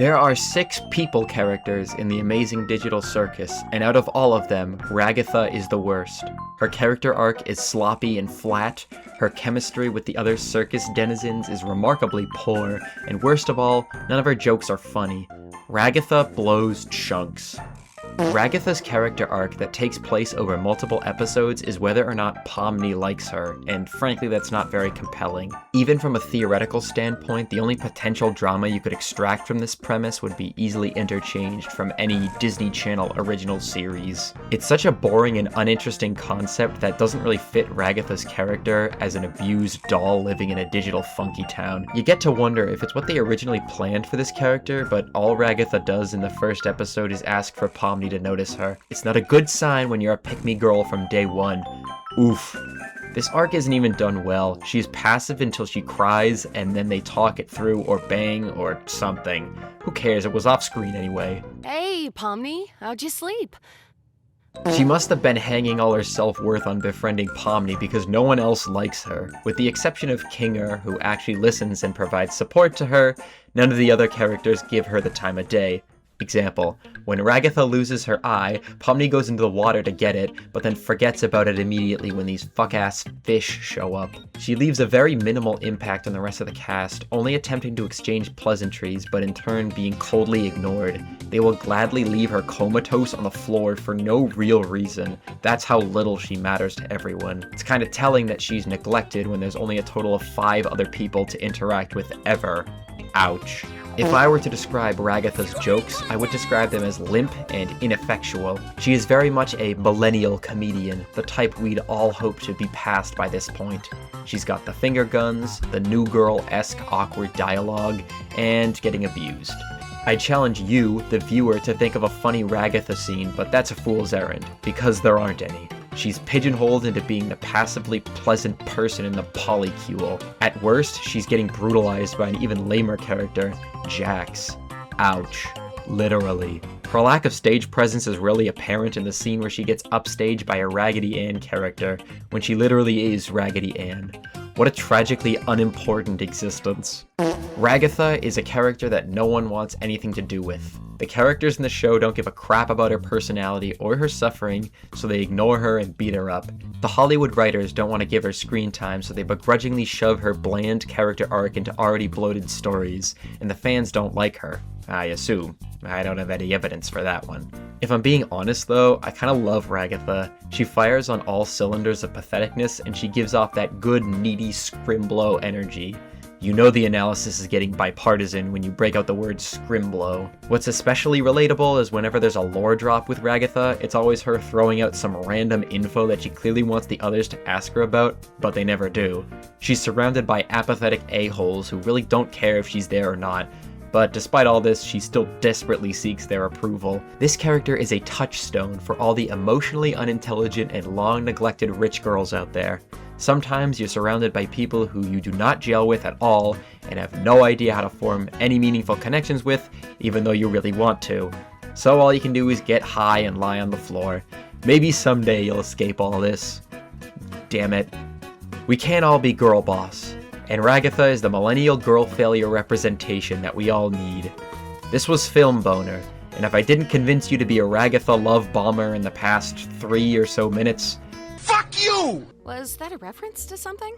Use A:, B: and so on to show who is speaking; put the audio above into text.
A: There are 6 people characters in the amazing digital circus, and out of all of them, Ragatha is the worst. Her character arc is sloppy and flat, her chemistry with the other circus denizens is remarkably poor, and worst of all, none of her jokes are funny. Ragatha blows chunks. Ragatha's character arc that takes place over multiple episodes is whether or not Pomni likes her, and frankly that's not very compelling. Even from a theoretical standpoint, the only potential drama you could extract from this premise would be easily interchanged from any Disney Channel original series. It's such a boring and uninteresting concept that doesn't really fit Ragatha's character as an abused doll living in a digital funky town. You get to wonder if it's what they originally planned for this character, but all Ragatha does in the first episode is ask for Pomni to notice her. It's not a good sign when you're a pick-me girl from day one. Oof. This arc isn't even done well. She's passive until she cries, and then they talk it through or bang or something. Who cares? It was off screen anyway.
B: Hey, Pomni, how'd you sleep?
A: She must have been hanging all her self-worth on befriending Pomni because no one else likes her. With the exception of Kinger, who actually listens and provides support to her, none of the other characters give her the time of day. Example, when Ragatha loses her eye, Pomni goes into the water to get it, but then forgets about it immediately when these fuck-ass fish show up. She leaves a very minimal impact on the rest of the cast, only attempting to exchange pleasantries, but in turn being coldly ignored. They will gladly leave her comatose on the floor for no real reason. That's how little she matters to everyone. It's kind of telling that she's neglected when there's only a total of 5 other people to interact with ever. Ouch. If I were to describe Ragatha's jokes, I would describe them as limp and ineffectual. She is very much a millennial comedian, the type we'd all hope to be past by this point. She's got the finger guns, the new girl-esque awkward dialogue, and getting abused. I challenge you, the viewer, to think of a funny Ragatha scene, but that's a fool's errand, because there aren't any. She's pigeonholed into being the passively pleasant person in the polycule. At worst, she's getting brutalized by an even lamer character, Jax. Ouch. Literally. Her lack of stage presence is really apparent in the scene where she gets upstaged by a Raggedy Ann character, when she literally is Raggedy Ann. What a tragically unimportant existence. Ragatha is a character that no one wants anything to do with. The characters in the show don't give a crap about her personality or her suffering, so they ignore her and beat her up. The Hollywood writers don't want to give her screen time, so they begrudgingly shove her bland character arc into already bloated stories, and the fans don't like her. I assume. I don't have any evidence for that one. If I'm being honest though, I kinda love Ragatha. She fires on all cylinders of patheticness, and she gives off that good, needy scrimblow energy. You know the analysis is getting bipartisan when you break out the word scrimblow. What's especially relatable is whenever there's a lore drop with Ragatha, it's always her throwing out some random info that she clearly wants the others to ask her about, but they never do. She's surrounded by apathetic a-holes who really don't care if she's there or not. But despite all this, she still desperately seeks their approval. This character is a touchstone for all the emotionally unintelligent and long-neglected rich girls out there. Sometimes you're surrounded by people who you do not gel with at all and have no idea how to form any meaningful connections with, even though you really want to. So all you can do is get high and lie on the floor. Maybe someday you'll escape all this. Damn it. We can't all be girl boss. And Ragatha is the millennial girl failure representation that we all need. This was Film Boner, and if I didn't convince you to be a Ragatha love bomber in the past 3 or so minutes,
C: fuck you!
B: Was that a reference to something?